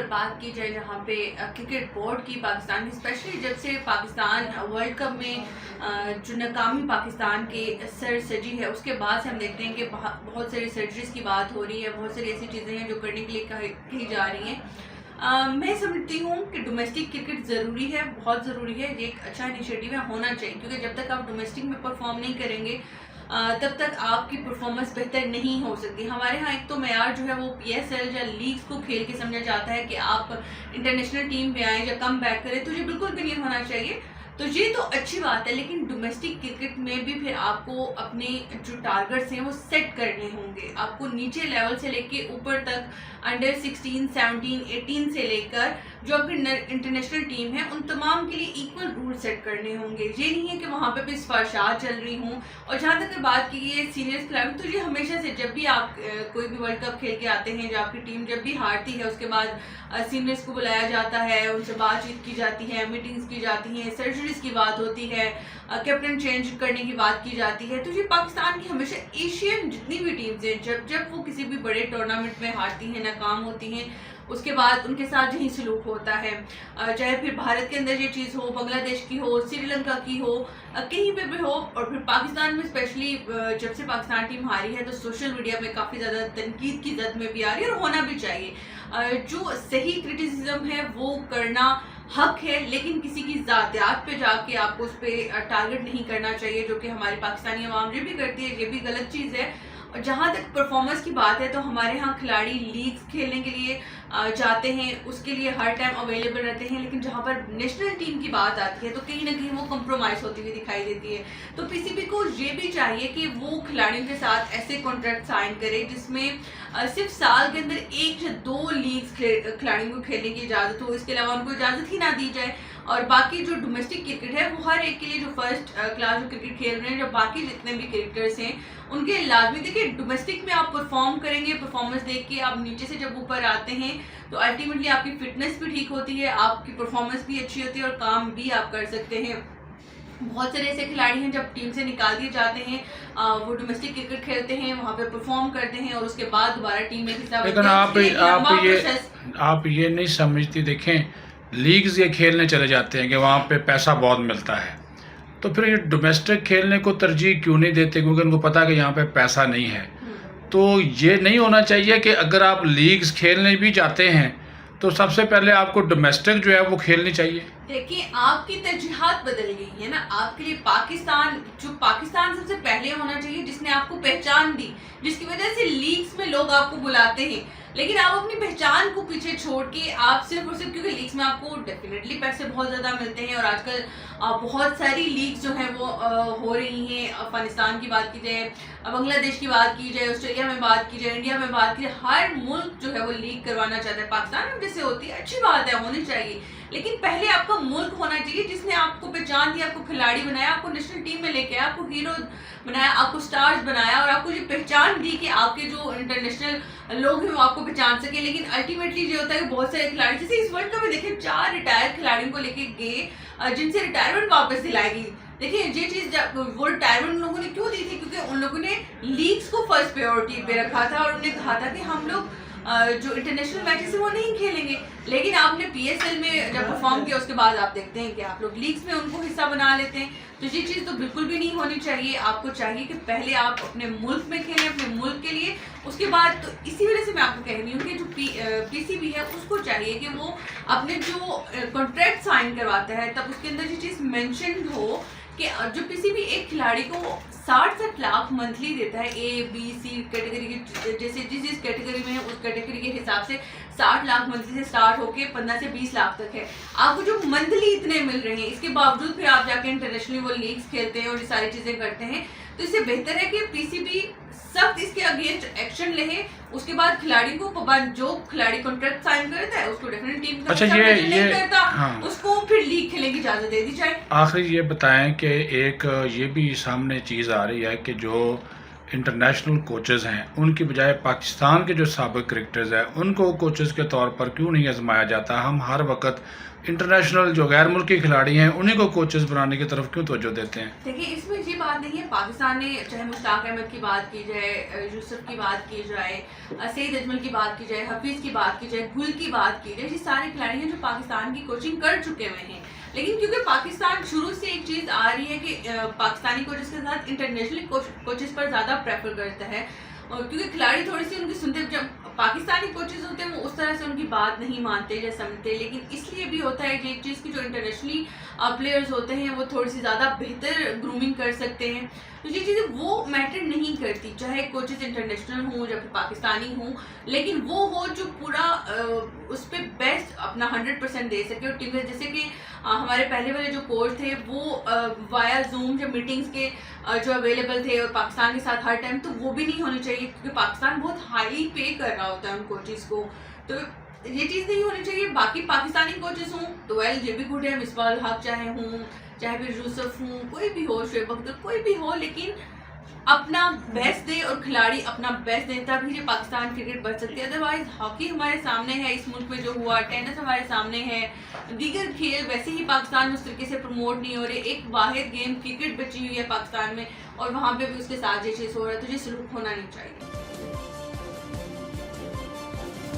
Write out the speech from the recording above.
अगर बात की जाए जहाँ पे क्रिकेट बोर्ड की पाकिस्तान की, स्पेशली जब से पाकिस्तान वर्ल्ड कप में जो नाकामी पाकिस्तान के सर सजी है उसके बाद से हम देखते हैं कि बहुत सारी सर्जरीज की बात हो रही है, बहुत सारी ऐसी चीज़ें हैं जो करने के लिए कही जा रही हैं। मैं समझती हूँ कि डोमेस्टिक क्रिकेट ज़रूरी है, बहुत ज़रूरी है, ये एक अच्छा इनिशिएटिव है, होना चाहिए, क्योंकि जब तक आप डोमेस्टिक में परफॉर्म नहीं करेंगे तब तक आपकी परफॉर्मेंस बेहतर नहीं हो सकती। हमारे यहाँ एक तो मेयार जो है वो PSL या लीग्स को खेल के समझा जाता है कि आप इंटरनेशनल टीम पे आएँ या कम बैक करें, तो ये बिल्कुल भी नहीं होना चाहिए। तो ये तो अच्छी बात है, लेकिन डोमेस्टिक क्रिकेट में भी फिर आपको अपने जो टारगेट्स हैं वो सेट करने होंगे। आपको नीचे लेवल से लेके ऊपर तक अंडर 16, 17, 18 से लेकर जो आपकी इंटरनेशनल टीम है उन तमाम के लिए इक्वल रूल सेट करने होंगे। ये नहीं है कि वहाँ पे भी सिफारिशात चल रही हों। और जहाँ तक बात की है सीनियर्स खिलाड़ी, तो ये हमेशा से जब भी आप कोई भी वर्ल्ड कप खेल के आते हैं, जब आपकी टीम जब भी हारती है उसके बाद सीनियर्स को बुलाया जाता है, उनसे बातचीत की जाती है, मीटिंग्स की जाती हैं, सर्जरीज की बात होती है, कैप्टन चेंज करने की बात की जाती है। तो ये पाकिस्तान की हमेशा एशियन जितनी भी टीम्स हैं, जब वो किसी भी बड़े टूर्नामेंट में हारती हैं, नाकाम होती हैं, उसके बाद उनके साथ यही सलूक होता है। चाहे फिर भारत के अंदर ये चीज़ हो, बांग्लादेश की हो, श्रीलंका की हो, कहीं पे भी हो। और फिर पाकिस्तान में स्पेशली जब से पाकिस्तान टीम हारी है तो सोशल मीडिया में काफ़ी ज़्यादा तनकीद की जद में भी आ रही है, और होना भी चाहिए। जो सही क्रिटिसिज्म है वो करना हक है, लेकिन किसी की ज़ातियात पे जाके आपको उस पर टारगेट नहीं करना चाहिए, जो कि हमारी पाकिस्तानी अवाम ये भी करती है, ये भी गलत चीज़ है। और जहाँ तक परफॉर्मेंस की बात है तो हमारे यहाँ खिलाड़ी लीग्स खेलने के लिए जाते हैं, उसके लिए हर टाइम अवेलेबल रहते हैं, लेकिन जहाँ पर नेशनल टीम की बात आती है तो कहीं ना कहीं वो कंप्रोमाइज़ होती हुई दिखाई देती है। तो PCB को ये भी चाहिए कि वो खिलाड़ियों के साथ ऐसे कॉन्ट्रैक्ट साइन करे जिसमें सिर्फ साल के अंदर 1 या 2 लीग्स खिलाड़ियों को खेलने की इजाज़त हो, इसके अलावा उनको इजाज़त ही ना दी जाए। और बाकी जो डोमेस्टिक क्रिकेट है वो हर एक के लिए, जो फर्स्ट क्लास जो क्रिकेट खेल रहे हैं, जो बाकी जितने भी क्रिकेटर्स हैं उनके लाजमी, देखिए डोमेस्टिक में आप परफॉर्म करेंगे, परफॉर्मेंस देख के आप नीचे से जब ऊपर आते हैं तो अल्टीमेटली आपकी फिटनेस भी ठीक होती है, आपकी परफॉर्मेंस भी अच्छी होती है और काम भी आप कर सकते हैं। बहुत सारे ऐसे खिलाड़ी हैं जब टीम से निकाल दिए जाते हैं, वो डोमेस्टिक क्रिकेट खेलते हैं, वहाँ पे परफॉर्म करते हैं और उसके बाद दोबारा टीम में हिस्सा लेकिन आप ये नहीं समझती, देखें लीग्स ये खेलने चले जाते हैं कि वहाँ पे पैसा बहुत मिलता है, तो फिर ये डोमेस्टिक खेलने को तरजीह क्यों नहीं देते? क्योंकि उनको पता है कि यहाँ पे पैसा नहीं है। तो ये नहीं होना चाहिए कि अगर आप लीग्स खेलने भी जाते हैं तो सबसे पहले आपको डोमेस्टिक जो है वो खेलनी चाहिए। देखिए आपकी तरजीहात बदल गई है ना, आपके लिए पाकिस्तान सबसे पहले होना चाहिए, जिसने आपको पहचान दी, जिसकी वजह से लीग्स में लोग आपको बुलाते हैं। लेकिन आप अपनी पहचान को पीछे छोड़ के आप सिर्फ और सिर्फ, क्योंकि लीग्स में आपको डेफिनेटली पैसे बहुत ज़्यादा मिलते हैं और आजकल बहुत सारी लीग्स जो हैं वो हो रही हैं। अफगानिस्तान की बात की जाए, बांग्लादेश की बात की जाए, ऑस्ट्रेलिया में बात की जाए, इंडिया में बात की जाए, हर मुल्क जो है वो लीग करवाना चाहता है। पाकिस्तान में जैसे होती है, अच्छी बात है, होनी चाहिए, लेकिन पहले आपका मुल्क होना चाहिए जिसने आपको पहचान दी, आपको खिलाड़ी बनाया, आपको नेशनल टीम में लेके आया, आपको हीरो बनाया, आपको स्टार्स बनाया और आपको ये पहचान दी कि आपके जो इंटरनेशनल लोग हैं वो आपको पहचान सके। लेकिन अल्टीमेटली ये होता है कि बहुत सारे खिलाड़ी, जैसे इस वर्ल्ड कप में देखिए 4 रिटायर्ड खिलाड़ियों को लेके गए जिनसे रिटायरमेंट वापस दिलाएगी। देखिए ये चीज वो रिटायरमेंट लोगों ने क्यों दी थी? क्योंकि उन लोगों ने लीग्स को फर्स्ट प्रायोरिटी पे रखा था और उन्होंने कहा था कि हम लोग जो इंटरनेशनल मैचेस है वो नहीं खेलेंगे। लेकिन आपने PSL में जब परफॉर्म किया उसके बाद आप देखते हैं कि आप लोग लीग्स में उनको हिस्सा बना लेते हैं। तो ये चीज़ तो बिल्कुल भी नहीं होनी चाहिए। आपको चाहिए कि पहले आप अपने मुल्क में खेलें, अपने मुल्क के लिए, उसके बाद। तो इसी वजह से मैं आपको कह रही हूँ कि जो PCB है उसको चाहिए कि वो अपने जो कॉन्ट्रैक्ट साइन करवाता है तब उसके अंदर ये चीज़ मैंशन हो कि जो PCB एक खिलाड़ी को 60-60 लाख मंथली देता है, A, B, C कैटेगरी की, जैसे जिस कैटेगरी में है उस कैटेगरी के हिसाब से 60 लाख मंथली से स्टार्ट होके 15 से 20 लाख तक है। आपको जो मंथली इतने मिल रहे हैं, इसके बावजूद फिर आप जाके इंटरनेशनली वो लीग्स खेलते हैं और ये सारी चीज़ें करते हैं। तो इससे बेहतर है कि PCB सख्त इसके अगेंस्ट एक्शन ले, उसके बाद खिलाड़ी को जो खिलाड़ी कॉन्ट्रैक्ट साइन करता है उसको डेफिनेट टीम का नहीं करता, हाँ, उसको फिर लीग खेलने की इजाजत दे दी जाए। आखिरी ये बताएं कि एक ये भी सामने चीज़ आ रही है कि जो इंटरनेशनल कोचेज़ हैं उनकी बजाय पाकिस्तान के जो साबिक क्रिकेटर्स हैं उनको कोचेज़ के तौर पर क्यों नहीं आजमाया जाता? हम हर वक्त इंटरनेशनल जो गैर मुल्की खिलाड़ी हैं उन्हीं को कोचेज़ बनाने की तरफ क्यों तवज्जो देते हैं? देखिए, इसमें ये बात नहीं है, पाकिस्तान ने चाहे मुश्ताक अहमद की बात की जाए, यूसुफ की बात की जाए, सईद अजमल की बात की जाए, हफीज़ की बात की जाए, गुल की बात की जाए, ये सारे खिलाड़ी हैं जो पाकिस्तान की कोचिंग कर चुके हुए हैं। लेकिन क्योंकि पाकिस्तान शुरू से एक चीज़ आ रही है कि पाकिस्तानी कोचेस के साथ इंटरनेशनल कोचेस पर ज़्यादा प्रेफर करता है, और क्योंकि खिलाड़ी थोड़ी सी उनकी सुनते, जब पाकिस्तानी कोचेस होते हैं वो उस तरह से उनकी बात नहीं मानते या समझते, लेकिन इसलिए भी होता है कि एक चीज़ की जो इंटरनेशनली प्लेयर्स होते हैं वो थोड़ी सी ज़्यादा बेहतर ग्रूमिंग कर सकते हैं, तो ये चीज़ें वो मैटर नहीं करती, चाहे कोचेस इंटरनेशनल हों या फिर पाकिस्तानी हों, लेकिन वो हो जो पूरा उस पर बेस्ट अपना 100% दे सके। और टीम जैसे कि हमारे पहले वाले जो कोच थे वो वाया जूम जब मीटिंग्स के जो अवेलेबल थे और पाकिस्तान के साथ हर टाइम, तो वो भी नहीं होनी चाहिए क्योंकि पाकिस्तान बहुत हाई पे कर रहा होता है उन कोचेस को, तो ये चीज़ नहीं होनी चाहिए। बाकी पाकिस्तानी कोचेस हों तो वेल ये भी गुड है, मिसबाह हक चाहे हों, चाहे फिर यूसुफ हों, कोई भी हो, शुएब अख्तर, कोई भी हो, लेकिन अपना बेस्ट दे और खिलाड़ी अपना बेस्ट दे, तभी ये पाकिस्तान क्रिकेट बढ़ सकती है। अदरवाइज हॉकी हमारे सामने है, इस मुल्क में जो हुआ, टेनिस हमारे सामने है, दीगर खेल वैसे ही पाकिस्तान में उस तरीके से प्रमोट नहीं हो रहे, एक वाहिद गेम क्रिकेट बची हुई है पाकिस्तान में और वहाँ पे भी उसके साथ ये चीज़ हो रहा है, तो ये सलूक होना नहीं चाहिए।